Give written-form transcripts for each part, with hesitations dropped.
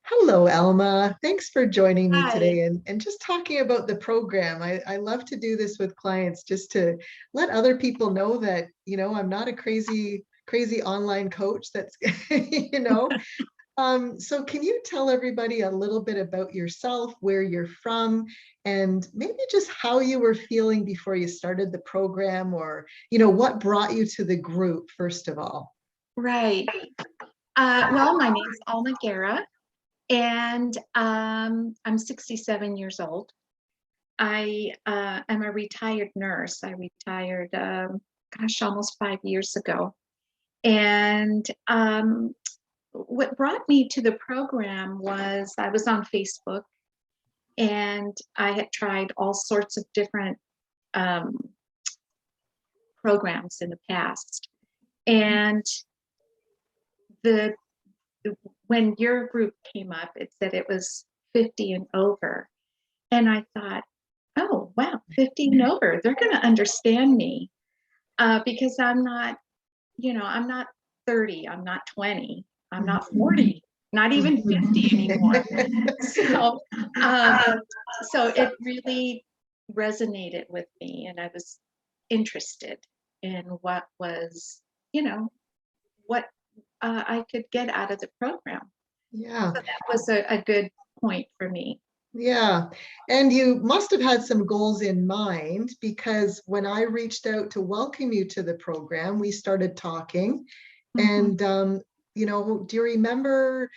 Hello, Alma. Thanks for joining me Hi. today and just talking about the program. I love to do this with clients just to let other people know that, I'm not a crazy online coach that's, you know. So can you tell everybody a little bit about yourself, where you're from, and maybe just how you were feeling before you started the program or, what brought you to the group, first of all? Right. Well, my name's Alma Guerra, and I'm 67 years old. I am a retired nurse. I retired, almost 5 years ago. And what brought me to the program was I was on Facebook, and I had tried all sorts of different um, programs in the past. And the when your group came up, it said it was 50 and over. And I thought, oh, wow, 50 and over, they're going to understand me because I'm not 30, I'm not 20, I'm not 40, not even 50 anymore. So, um, so it really resonated with me, and I was interested in what was, what I could get out of the program. Yeah. So that was a good point for me. Yeah. And you must have had some goals in mind because when I reached out to welcome you to the program, we started talking. Mhm. And do you remember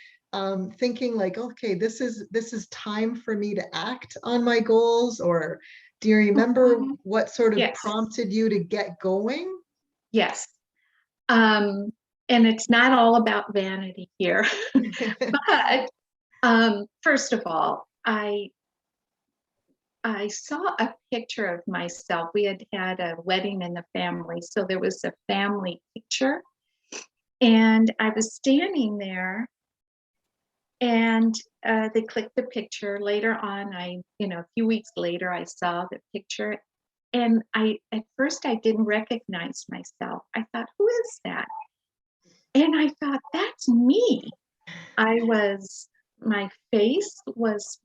thinking like, okay, this is time for me to act on my goals? Or do you remember Mhm. what sort of Yes, prompted you to get going? yes. Um, and it's not all about vanity here, but first of all, I saw a picture of myself. We had had a wedding in the family, so there was a family picture, and I was standing there, and they clicked the picture. Later on, a few weeks later, I saw the picture, and at first I didn't recognize myself. I thought, who is that? And I thought, that's me. My face was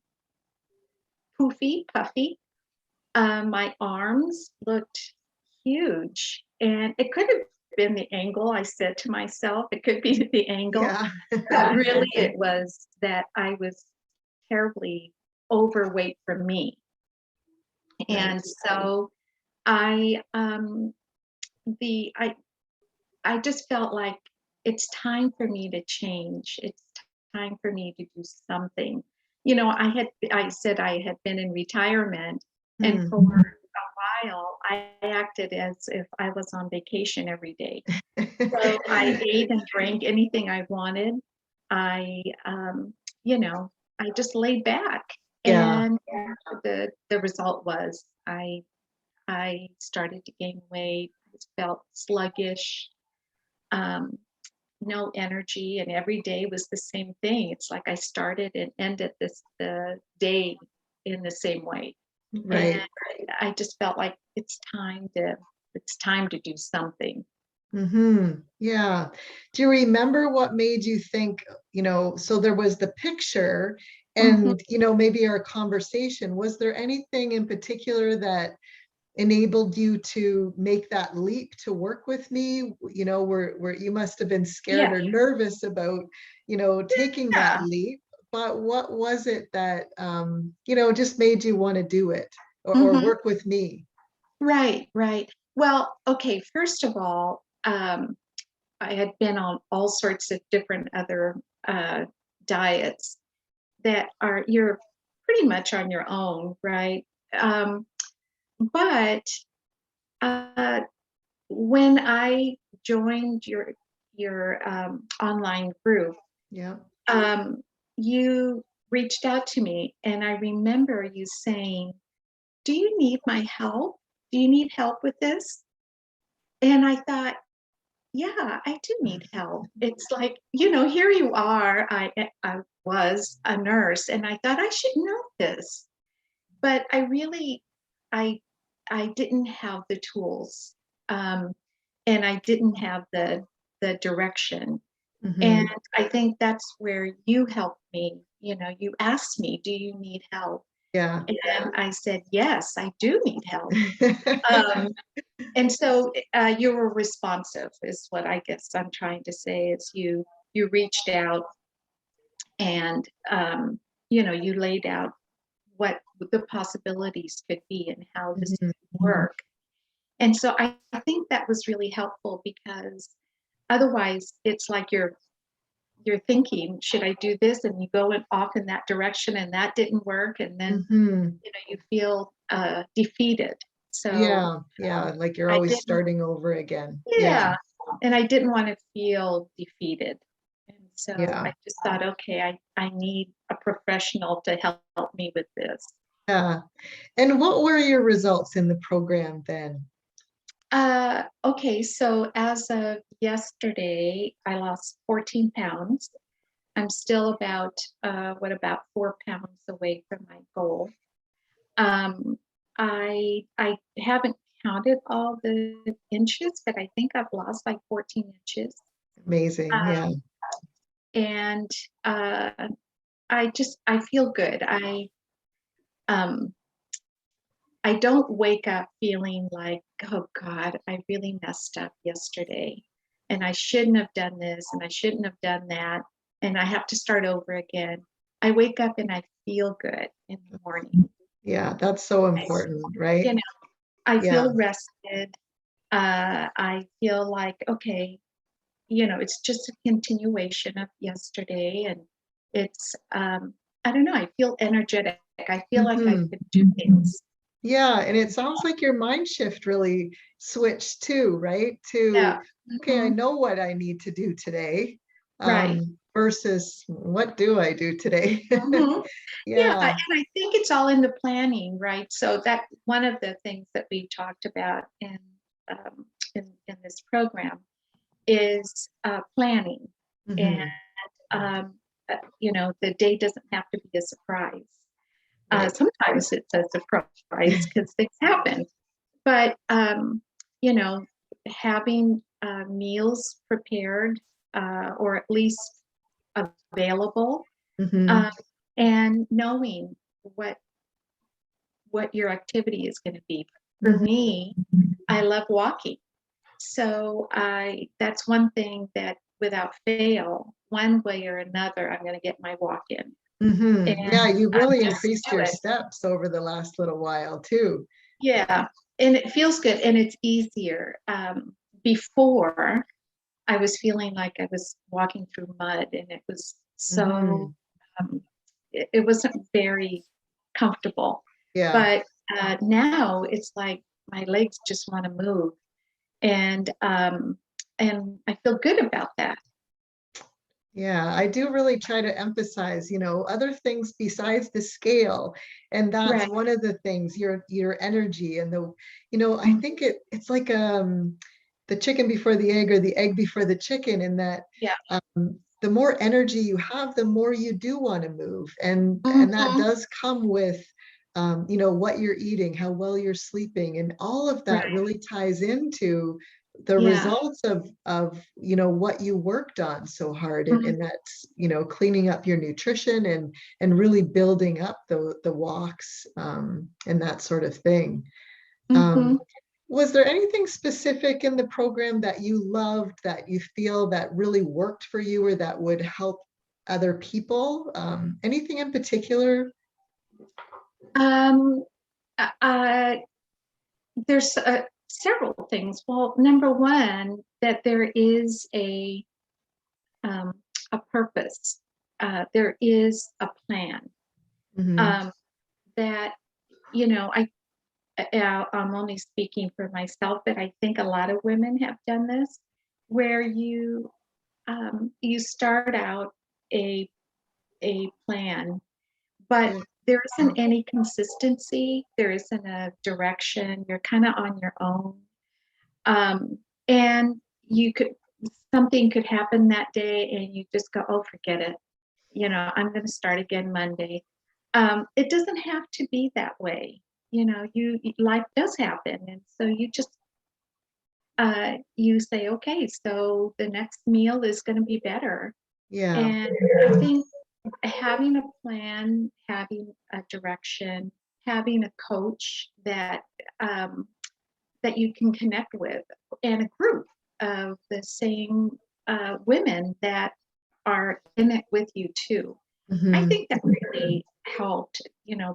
poofy, puffy. My arms looked huge. And it could have been the angle, I said to myself. It could be the angle. Yeah. But really, it was that I was terribly overweight for me. Right. And so I, the, I just felt like it's time for me to change. It's time for me to do something. I said I had been in retirement, and for Hmm. a while, I acted as if I was on vacation every day. So I ate and drank anything I wanted. I, I just laid back, Yeah. and the result was I started to gain weight. I felt sluggish, um, no energy, and every day was the same thing. It's like I started and ended the day in the same way, and Right. I just felt like it's time to do something. Yeah. Do you remember what made you think, so there was the picture Mhm. and, maybe our conversation. Was there anything in particular that enabled you to make that leap to work with me? Where you must have been scared Yeah, or nervous about, taking that yeah. leap. But what was it that, just made you want to do it or Hmm. work with me? Right, right. Well, okay, first of all, I had been on all sorts of different other uh, diets that are you're pretty much on your own, right? Um, but uh, when I joined your online group, Yeah. um, you reached out to me, and I remember you saying, "Do you need my help? Do you need help with this?" And I thought, yeah, I do need help. It's like, here you are. I was a nurse, and I thought I should know this, but I I didn't have the tools, um, and I didn't have the direction. And Mhm. I think that's where you helped me. You know, you asked me, do you need help? Yeah. And I said, yes, I do need help. Um, and so you were responsive is what I guess I'm trying to say is you reached out and you know, you laid out what the possibilities could be and how this Mhm. could work. And so I think that was really helpful because otherwise it's like you're thinking, should I do this? And you go off in that direction and that didn't work. And then, Mhm. you know, you feel defeated. So Yeah, yeah, like you're I always didn't, starting over again. Yeah, yeah. And I didn't want to feel defeated. And so yeah, I just thought, okay, I need a professional to help me with this. yeah. And what were your results in the program then? Okay, so as of yesterday, I lost 14 pounds. I'm still about, about 4 pounds away from my goal. Um, I haven't counted all the inches, but I think I've lost like 14 inches. Amazing. Yeah. Um, and uh, I feel good. Um, I don't wake up feeling like, oh God, I really messed up yesterday, and I shouldn't have done this, and I shouldn't have done that, and I have to start over again. I wake up and I feel good in the morning. Yeah, that's so I, important, you right? know, I Yeah. feel rested. I feel like, okay, you know, it's just a continuation of yesterday. And it's, I don't know, I feel energetic. I feel like I Hmm. could do things. Yeah, and it sounds like your mind shift really switched too, right? To, Yeah. okay, I Mhm. know what I need to do today, Right. versus what do I do today? Mhm. Yeah, and Yeah. I think it's all in the planning, right? So that one of the things that we talked about um, in this program is planning, and Hmm. you know, the day doesn't have to be a surprise. Right. Sometimes it's a surprise because things happen, but you know, having meals prepared or at least available, Hmm. um, and knowing what what your activity is going to be. For Hmm. me, I love walking. So I that's one thing that without fail, one way or another, I'm going to get my walk in. Hmm. Yeah, And you I really just increased do your it. steps over the last little while too. Yeah. And it feels good and it's easier. Before I was feeling like I was walking through mud and it was so, Hmm. it wasn't very comfortable. Yeah. But now it's like my legs just want to move. And I feel good about that. Yeah, I do really try to emphasize, other things besides the scale. And that's Right. one of the things, your energy and I Mm, think it's like the chicken before the egg or the egg before the chicken in that yeah. the more energy you have, the more you do want to move. And that Hmm. does come with what you're eating, how well you're sleeping, and all of that Right. really ties into the Yeah. results of what you worked on so hard, Mhm. and that's cleaning up your nutrition and really building up the walks, and that sort of thing. um, Mhm. was there anything specific in the program that you loved, that you feel that really worked for you, or that would help other people? Anything in particular? Um, uh, there's several things. Well, number one, that there is um, a purpose. There is a plan. Hmm. Um, that you know, I'm only speaking for myself, but I think a lot of women have done this, where you start out a a plan, but Yeah. there isn't any consistency. There isn't a direction. You're kind of on your own. And you could, something could happen that day and you just go, oh, forget it. You know, I'm going to start again Monday. It doesn't have to be that way. You know, life does happen. And so you just you say, okay, so the next meal is going to be better. Yeah. And I think having a plan, having a direction, having a coach um, that you can connect with, and a group of the same women that are in it with you too. I Hmm. think that really helped,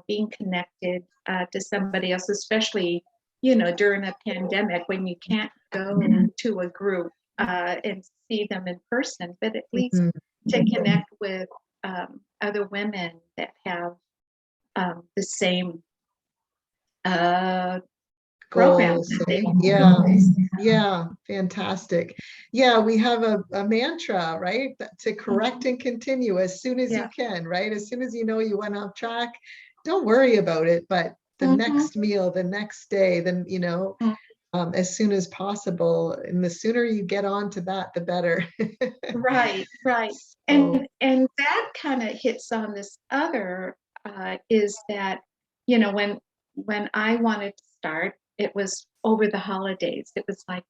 being connected to somebody else, especially, during a pandemic when you can't go to a group and see them in person, but at least Hmm. to connect with other women that have the same uh, program Goals, that they eh? Yeah. utilize. Yeah, fantastic. Yeah, we have a mantra, right? To correct Mhm. and continue as soon as you Yeah. can, right? As soon as you know you went off track, don't worry about it. But the Hmm. next meal, the next day, then, as soon as possible. And the sooner you get on to that, the better. Right, right. So, And that kind of hits on this other is that, when I wanted to start, it was over the holidays. It was like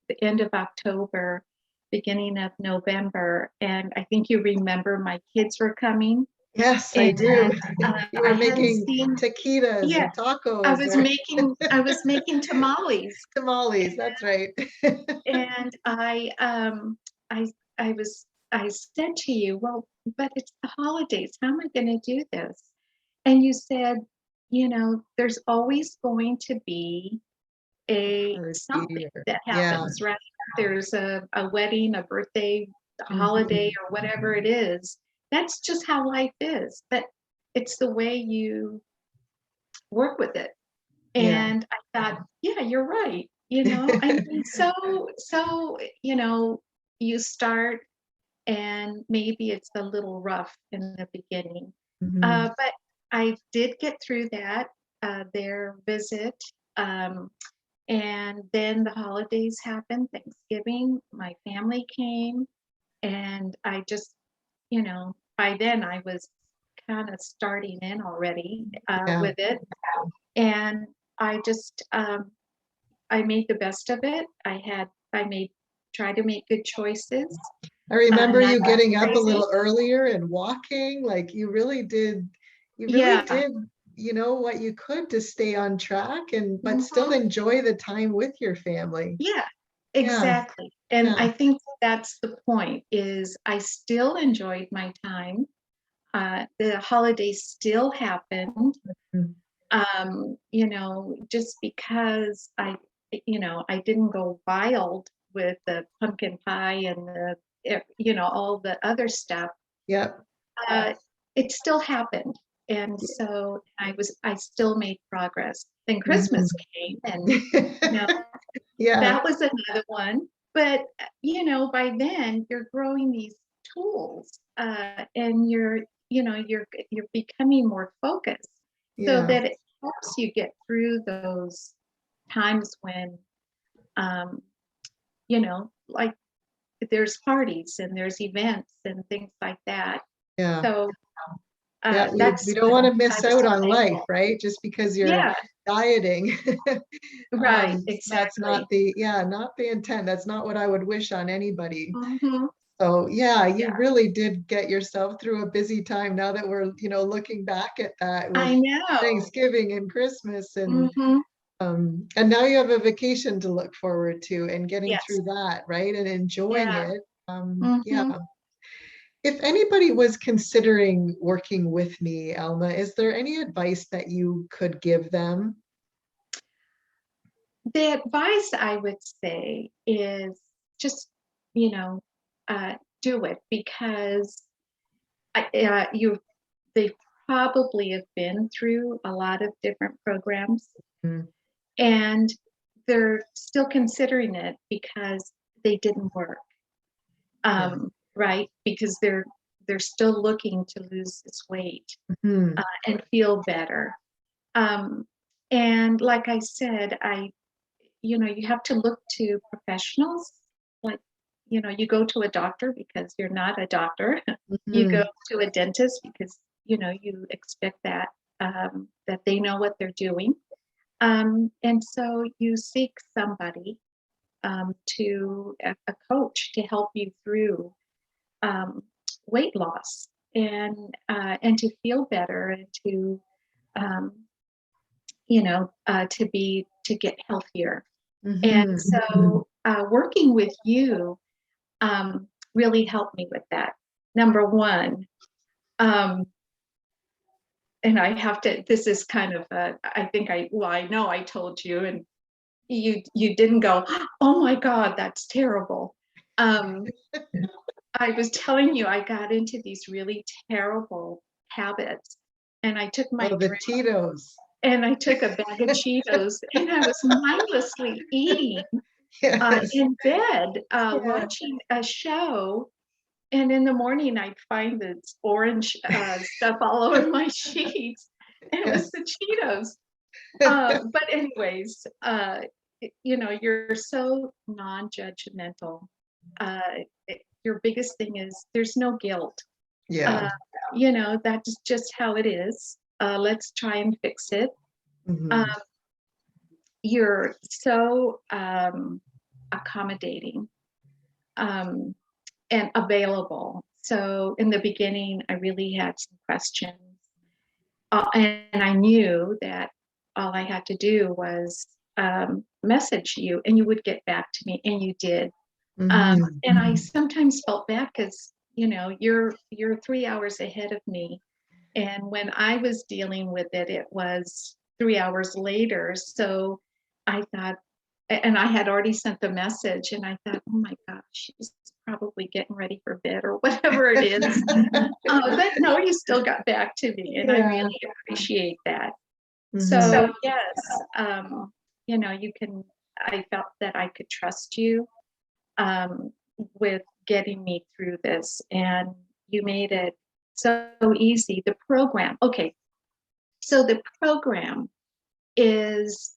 the end of October, beginning of November, and I think you remember my kids were coming, yes, I and do. You I were hadn't making seen. taquitos Yeah, or tacos or I was making tamales, tamales. That's right. and I I was I said to you, well, but it's the holidays. How am I going to do this? And you said, there's always going to be a Party something or that yeah. happens, right? There's a wedding, a birthday, a holiday, Mhm. or whatever it is. That's just how life is. But it's the way you work with it. Yeah. And I thought, yeah, you're right. I mean, so, you start and maybe it's a little rough in the beginning. Mhm. But I did get through that, their visit. And then the holidays happened, Thanksgiving, my family came, and I just, by then I was kind of starting in already Yeah. with it. And I just, I made the best of it. Tried to make good choices, I remember not you getting up a crazy. little earlier and walking, like you really Yeah. did, what you could to stay on track and but still Hmm. enjoy the time with your family. Yeah, Yeah. exactly. And Yeah. I think that's the point is I still enjoyed my time. The holidays still happened. Mm. Just because I didn't go wild with the pumpkin pie and all the other stuff. Yep. uh, it still happened. And so I still made progress. Then Mhm. Christmas came, and you know, Yeah. that was another one. But by then you're growing these tools, and you're becoming more focused, so Yeah. that it helps you get through those times when, um, like there's parties and there's events and things like that. Yeah. So Yeah, we that's don't want to I miss was out on life, thankful. right? Just because you're Yeah, dieting. right, That's exactly. not not the intent. That's not what I would wish on anybody. Hmm. So yeah, you Yeah, really did get yourself through a busy time now that we're, looking back at that with I know. Thanksgiving and Christmas Hmm. and now you have a vacation to look forward to and getting Yes. through that, right? And enjoying Yeah. it. Yeah. Hmm. If anybody was considering working with me, Alma, is there any advice that you could give them? The advice I would say is just, you know, do it because you they probably have been through a lot of different programs, Mm, and they're still considering it because they didn't work. yeah. Right? Because they're still looking to lose this weight Mhm. and feel better. Um, and like I said, you have to look to professionals. Like, you go to a doctor because you're not a doctor. You go Mhm. to a dentist because, you expect that they know what they're doing. And so you seek somebody to a coach to help you through weight loss and to feel better and to to get healthier. And Mhm. so working with you really helped me with that. Number one, and I have to, this is kind of I know I told you, and you didn't go, oh my God, that's terrible. I was telling you, I got into these really terrible habits, and I took my Oh, the drink Tito's. and I took a bag of Cheetos and I was mindlessly eating Yes. in bed, Yeah. watching a show. And in the morning, I'd find this orange stuff all over my sheets. And it was Yes. the Cheetos. But anyways, you're so non-judgmental. Your biggest thing is there's no guilt. Yeah. Uh, that's just how it is. Let's try and fix it. Um, Mhm. you're so accommodating um, and available. So in the beginning, I really had some questions. And I knew that all I had to do was message you and you would get back to me, and you did. Mhm. And I sometimes felt bad because, you're 3 hours ahead of me. And when I was dealing with it, it was 3 hours later. So I thought, and I had already sent the message, and I thought, oh my gosh, she's probably getting ready for bed or whatever it is. But no, you still got back to me, and I Yeah. really appreciate that. Mhm. So yes, you can. I felt that I could trust you um, with getting me through this, and you made it so easy. The program, okay, so the program is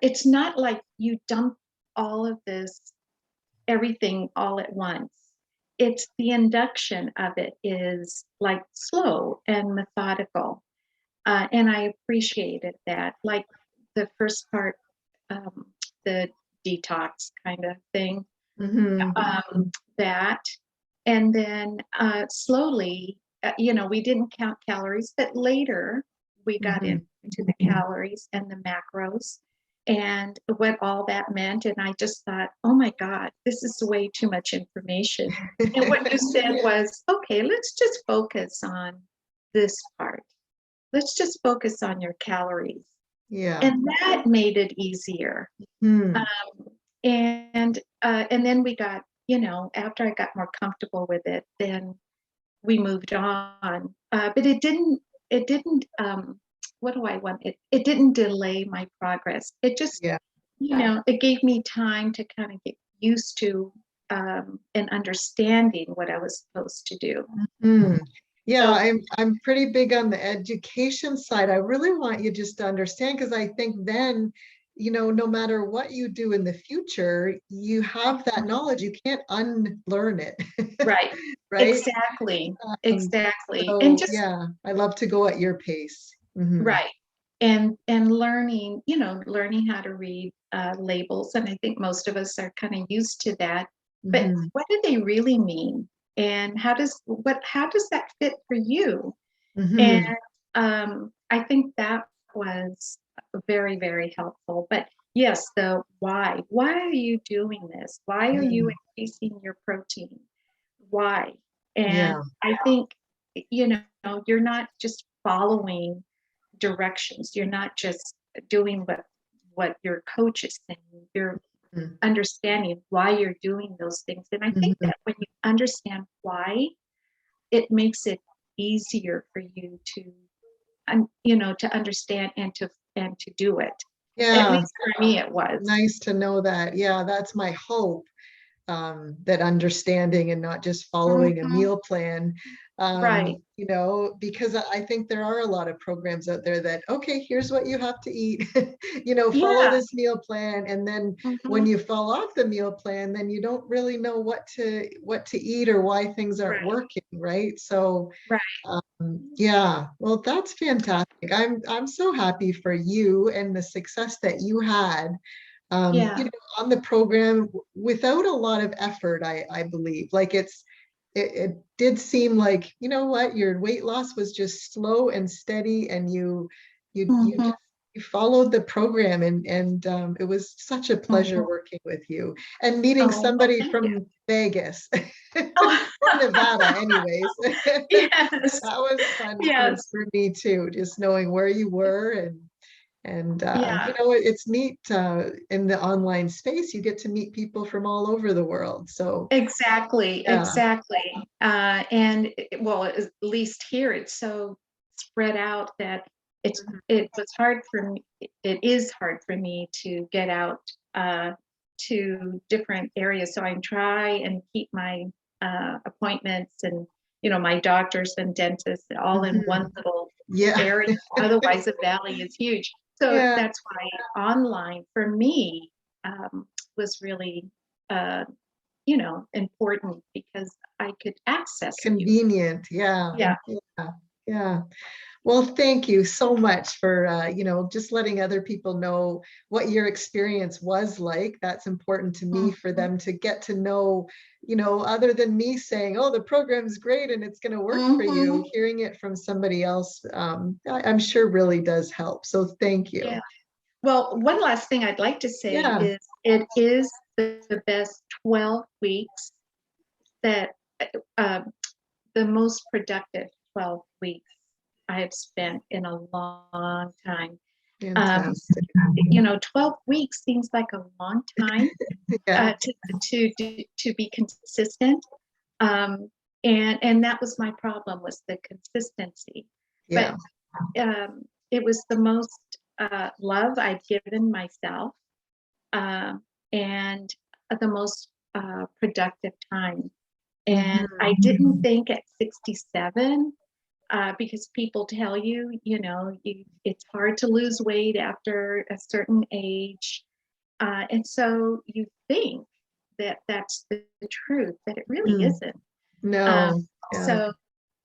it's not like you dump all of this everything all at once. It's the induction of it is like slow and methodical, and I appreciated that. Like the first part, um, the detox kind of thing, Mhm. that, and then slowly, we didn't count calories, but later we got into Mhm. the calories and the macros and what all that meant. And I just thought, oh my God, this is way too much information. And what you said was, okay, let's just focus on this part. Let's just focus on your calories. Yeah. And that made it easier. Hmm. Um, and then we got, after I got more comfortable with it, then we moved on. But it didn't, what do I want? It didn't delay my progress. It just, Yeah. it gave me time to kind of get used to and understanding what I was supposed to do. Hmm. Yeah, So I'm pretty big on the education side. I really want you just to understand, because I think then, no matter what you do in the future, you have that knowledge. You can't unlearn it, right, right? exactly, Um, exactly. And so just yeah, I love to go at your pace. Hmm. right. And learning how to read labels. And I think most of us are kind of used to that. But Hmm. what do they really mean? And how does that fit for you? And Hmm. I think that was very, very helpful. But yes, the why. Why are you doing this? Why are you increasing your protein? Why? And Yeah. I think, you you're not just following directions. You're not just doing what your coach is saying. You're understanding why you're doing those things. And I think Hmm. that when you understand why, it makes it easier for you to to understand and to do it. At Yeah. least for me it was. Nice to know that. Yeah, that's my hope. That understanding and not just following a Mhm. meal plan. Right. Because I think there are a lot of programs out there that, okay, here's what you have to eat, follow Yeah. this meal plan. And then when Hmm. you fall off the meal plan, then you don't really know what to eat or why things aren't Right. working, right? So Right. yeah, well, that's fantastic. I'm so happy for you and the success that you had. Yeah. on the program without a lot of effort, I believe. Like it did seem like, you know what, your weight loss was just slow and steady, and you Mhm. just you followed the program, and it was such a pleasure Mhm. working with you and meeting Oh, well, somebody thank you. from Vegas Oh, or Nevada, anyways. yes. That was fun Yes. for me too, just knowing where you were. And Yeah. it's neat in the online space. You get to meet people from all over the world. So Exactly, yeah. exactly. And well, at least here it's so spread out that Mhm. it was hard for me. It is hard for me to get out to different areas. So I try and keep my appointments and my doctors and dentists all in one Mhm. little Yeah. area. Otherwise, the valley is huge. So Yeah. that's why online for me was really uh, important because I could access you. Convenient. Yeah. Yeah, Yeah. Yeah. Well, thank you so much for, just letting other people know what your experience was like. That's important to me for mhm, them to get to know, other than me saying, oh, the program's great and it's going to work for you, mhm, hearing it from somebody else, I'm sure really does help. So thank yeah. you. Well, one last thing I'd like to say Yeah. is it is the best 12 weeks that uh, the most productive 12 weeks I have spent in a long time. Um, Fantastic. 12 weeks seems like a long time Yeah. to be consistent. Um, and that was my problem was the consistency. But Yeah. it was the most love I'd given myself, um, and the most productive time. And Mhm. I didn't think at 67, because people tell you, it's hard to lose weight after a certain age. And so you think that that's the truth, but it really Mm. isn't. Um, No. Yeah. so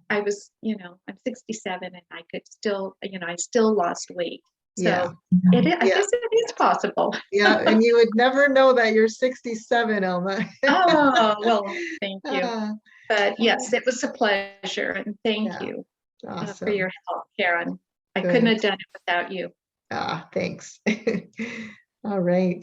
I was, I'm 67 and I could still, I still lost weight. Yeah. So I Yeah. guess it is possible. Yeah. And you would never know that you're 67, Alma. Oh, well, thank you. Ah, But yes, it was a pleasure and thank yeah. you for Awesome. your help, Karen. I couldn't Good. have done it without you. Thanks. All right.